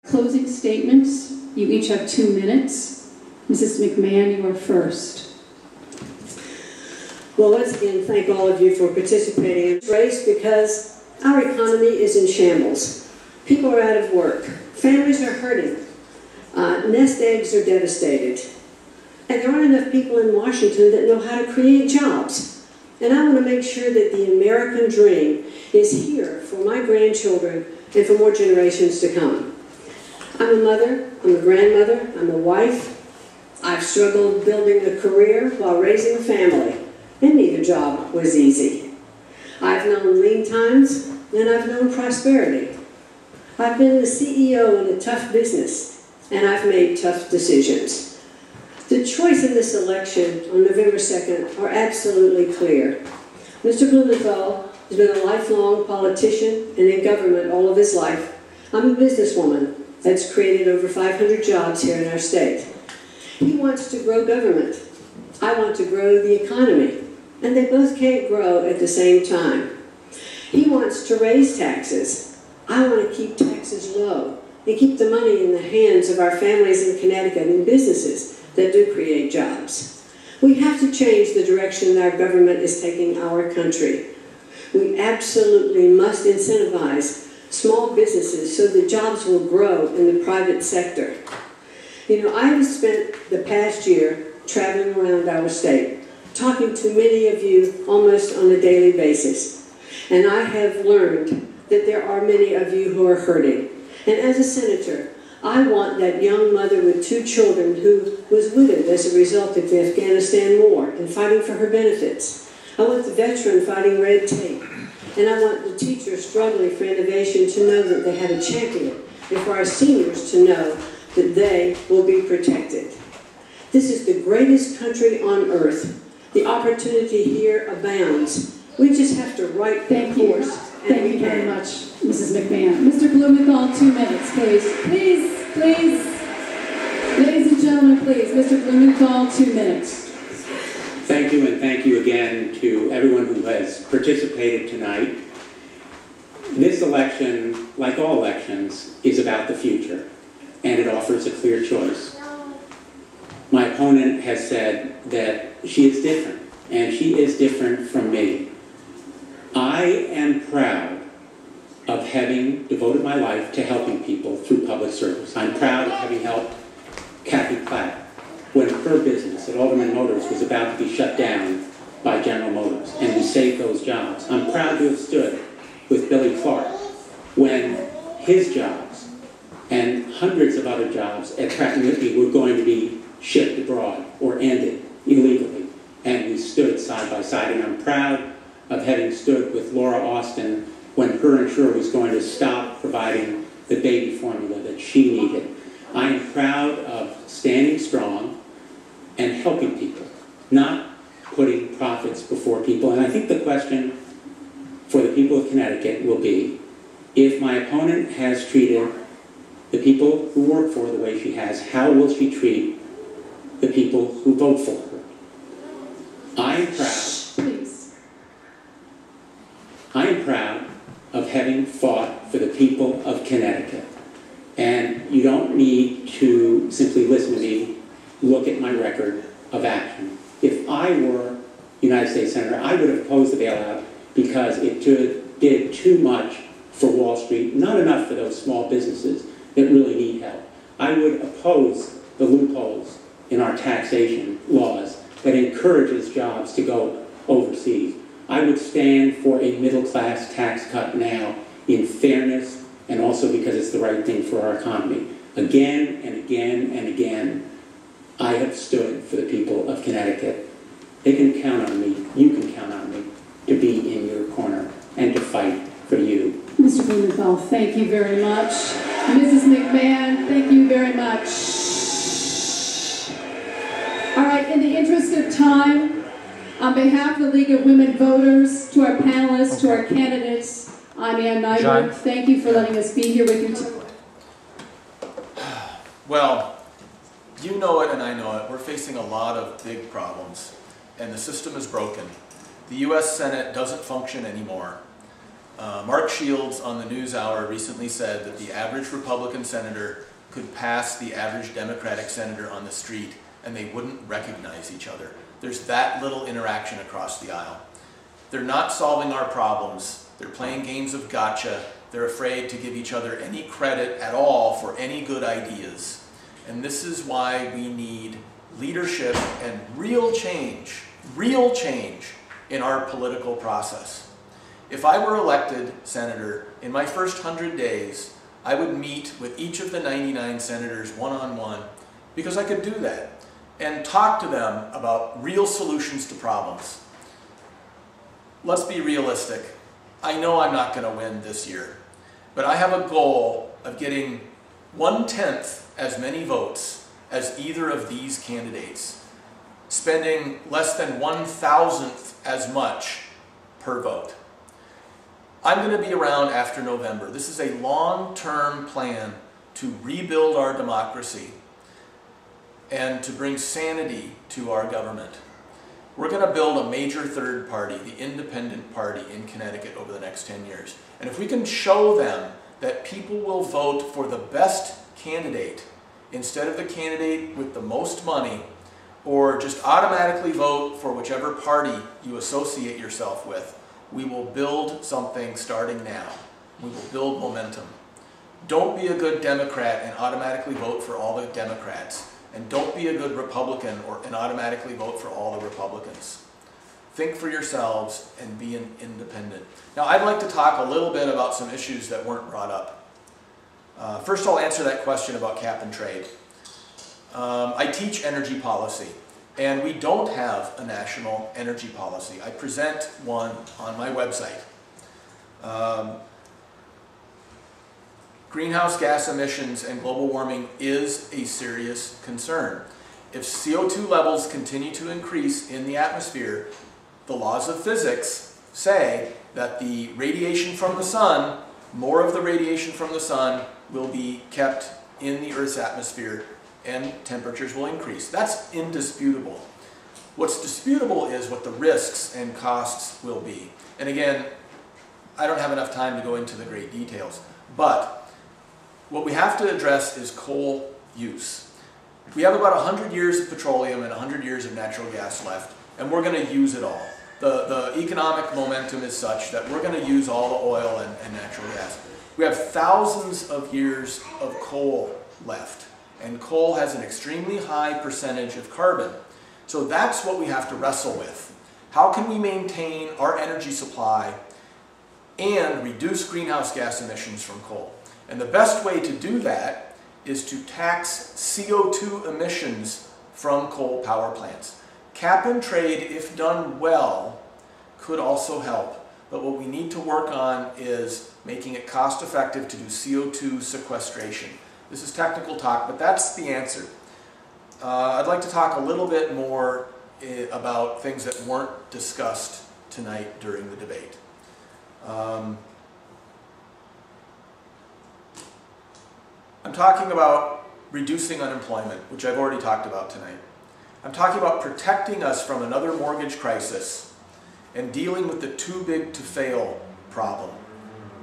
Closing statements. You each have 2 minutes. Mrs. McMahon, you are first. Well, once again, thank all of you for participating in this race because our economy is in shambles. People are out of work. Families are hurting. Nest eggs are devastated. And there aren't enough people in Washington that know how to create jobs. And I want to make sure that the American dream is here for my grandchildren and for more generations to come. I'm a mother, I'm a grandmother, I'm a wife. I've struggled building a career while raising a family, and neither job was easy. I've known lean times, and I've known prosperity. I've been the CEO in a tough business, and I've made tough decisions. The choice in this election on November 2nd are absolutely clear. Mr. Blumenthal has been a lifelong politician and in government all of his life. I'm a businesswoman that's created over 500 jobs here in our state. He wants to grow government. I want to grow the economy, and they both can't grow at the same time. He wants to raise taxes. I want to keep taxes low and keep the money in the hands of our families in Connecticut and businesses that do create jobs. We have to change the direction our government is taking our country. We absolutely must incentivize small businesses so the jobs will grow in the private sector. You know, I have spent the past year traveling around our state, talking to many of you almost on a daily basis. And I have learned that there are many of you who are hurting. And as a senator, I want that young mother with 2 children who was widowed as a result of the Afghanistan war and fighting for her benefits. I want the veteran fighting red tape. And I want the teacher struggling for innovation to know that they have a champion, and for our seniors to know that they will be protected. This is the greatest country on earth. The opportunity here abounds. We just have to write the course. Thank you very much, Mrs. McMahon. Mr. Blumenthal, 2 minutes, please. Please. Ladies and gentlemen, please. Mr. Blumenthal, 2 minutes. Thank you, and thank you again to everyone who has participated tonight. This election, like all elections, is about the future, and it offers a clear choice. My opponent has said that she is different, and she is different from me. I am proud of having devoted my life to helping people through public service. I'm proud of having helped Kathy Platt when her business at Alderman Motors was about to be shut down by General Motors, and we saved those jobs. I'm proud to have stood with Billy Clark when his jobs and hundreds of other jobs at Pratt & Whitney were going to be shipped abroad or ended illegally, and we stood side by side. And I'm proud of having stood with Laura Austin when her insurer was going to stop providing the baby formula that she needed. I am proud of standing strong and helping people, not putting profits before people. And I think the question for the people of Connecticut will be, if my opponent has treated the people who work for her the way she has, how will she treat the people who vote for her? I am proud of having fought for the people of Connecticut. And you don't need to simply listen to me, look at my record of action. If I were United States Senator, I would have opposed the bailout because it did too much for Wall Street, not enough for those small businesses that really need help. I would oppose the loopholes in our taxation laws that encourages jobs to go overseas. I would stand for a middle-class tax cut now in fairness and also because it's the right thing for our economy. Again and again and again, I have stood for the people of Connecticut. They can count on me, you can count on me, to be in your corner and to fight for you. Mr. Blumenthal, thank you very much. Mrs. McMahon, thank you very much. All right, in the interest of time, on behalf of the League of Women Voters, to our panelists, to our candidates, I'm Ann Nyberg. Thank you for letting us be here with you today. Well, you know it and I know it. We're facing a lot of big problems, and the system is broken. The U.S. Senate doesn't function anymore. Mark Shields on the NewsHour recently said that the average Republican senator could pass the average Democratic senator on the street and they wouldn't recognize each other. There's that little interaction across the aisle. They're not solving our problems. They're playing games of gotcha. They're afraid to give each other any credit at all for any good ideas. And this is why we need leadership and real change in our political process. If I were elected senator, in my first 100 days, I would meet with each of the 99 senators one-on-one, because I could do that, and talk to them about real solutions to problems. Let's be realistic. I know I'm not going to win this year, but I have a goal of getting 1/10 as many votes as either of these candidates, spending less than 1,000th as much per vote. I'm going to be around after November. This is a long-term plan to rebuild our democracy and to bring sanity to our government. We're going to build a major third party, the independent party in Connecticut over the next 10 years. And if we can show them that people will vote for the best candidate instead of the candidate with the most money, or just automatically vote for whichever party you associate yourself with, we will build something starting now. We will build momentum. Don't be a good Democrat and automatically vote for all the Democrats. And don't be a good Republican and automatically vote for all the Republicans. Think for yourselves and be an independent. Now, I'd like to talk a little bit about some issues that weren't brought up. First, I'll answer that question about cap and trade. I teach energy policy, and we don't have a national energy policy. I present one on my website. Greenhouse gas emissions and global warming is a serious concern. If CO2 levels continue to increase in the atmosphere, the laws of physics say that the radiation from the sun, more of the radiation from the sun, will be kept in the Earth's atmosphere and temperatures will increase. That's indisputable. What's disputable is what the risks and costs will be. And again, I don't have enough time to go into the great details, but what we have to address is coal use. We have about 100 years of petroleum and 100 years of natural gas left, and we're going to use it all. The economic momentum is such that we're going to use all the oil and natural gas. We have thousands of years of coal left, and coal has an extremely high percentage of carbon. So that's what we have to wrestle with. How can we maintain our energy supply and reduce greenhouse gas emissions from coal? And the best way to do that is to tax CO2 emissions from coal power plants. Cap and trade, if done well, could also help. But what we need to work on is making it cost effective to do CO2 sequestration. This is technical talk, but that's the answer. I'd like to talk a little bit more about things that weren't discussed tonight during the debate. I'm talking about reducing unemployment, which I've already talked about tonight. I'm talking about protecting us from another mortgage crisis and dealing with the too big to fail problem.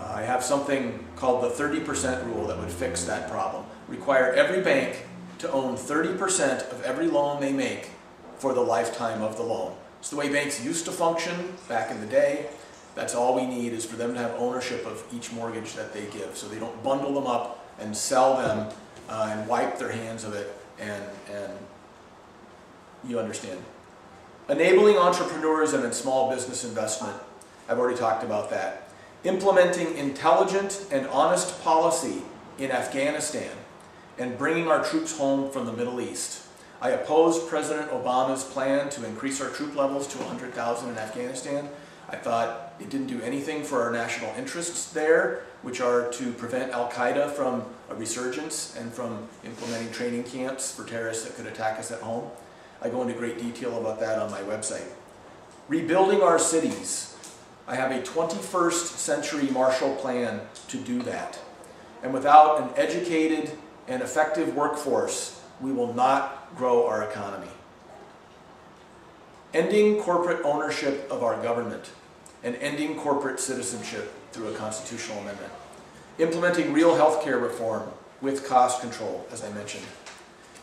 I have something called the 30% rule that would fix that problem. Require every bank to own 30% of every loan they make for the lifetime of the loan. It's the way banks used to function back in the day. That's all we need is for them to have ownership of each mortgage that they give, so they don't bundle them up and sell them and wipe their hands of it, and you understand. Enabling entrepreneurism and small business investment, I've already talked about that. Implementing intelligent and honest policy in Afghanistan and bringing our troops home from the Middle East. I opposed President Obama's plan to increase our troop levels to 100,000 in Afghanistan. I thought it didn't do anything for our national interests there, which are to prevent Al-Qaeda from a resurgence and from implementing training camps for terrorists that could attack us at home. I go into great detail about that on my website. Rebuilding our cities. I have a 21st century Marshall Plan to do that. And without an educated and effective workforce, we will not grow our economy. Ending corporate ownership of our government and ending corporate citizenship through a constitutional amendment. Implementing real health care reform with cost control, as I mentioned.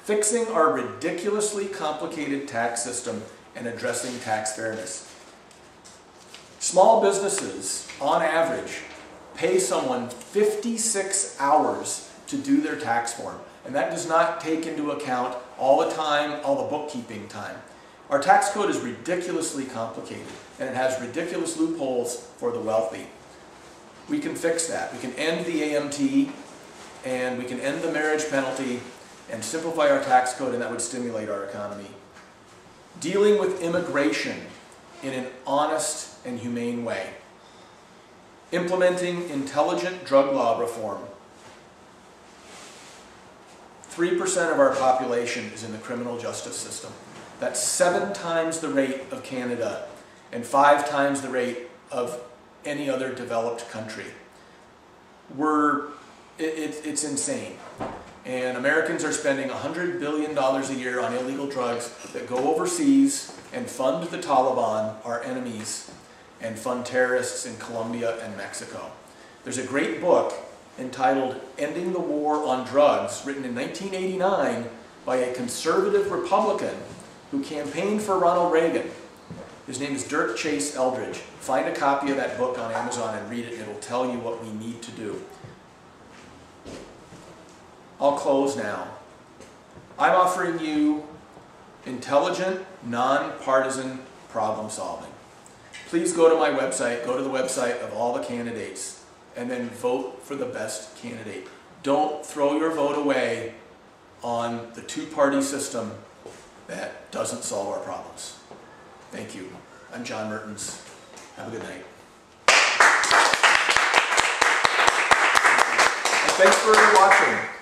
Fixing our ridiculously complicated tax system and addressing tax fairness. Small businesses, on average, pay someone 56 hours to do their tax form. And that does not take into account all the time, all the bookkeeping time. Our tax code is ridiculously complicated, and it has ridiculous loopholes for the wealthy. We can fix that. We can end the AMT, and we can end the marriage penalty, and simplify our tax code, and that would stimulate our economy. Dealing with immigration in an honest and humane way. Implementing intelligent drug law reform. 3% of our population is in the criminal justice system. That's 7 times the rate of Canada and 5 times the rate of any other developed country. It's insane. And Americans are spending $100 billion a year on illegal drugs that go overseas and fund the Taliban, our enemies, and fund terrorists in Colombia and Mexico. There's a great book entitled Ending the War on Drugs, written in 1989 by a conservative Republican who campaigned for Ronald Reagan. His name is Dirk Chase Eldridge. Find a copy of that book on Amazon and read it. It'll tell you what we need to do. I'll close now. I'm offering you intelligent, nonpartisan problem solving. Please go to my website, go to the website of all the candidates, and then vote for the best candidate. Don't throw your vote away on the two-party system that doesn't solve our problems. Thank you. I'm John Mertens. Have a good night. And thanks for watching.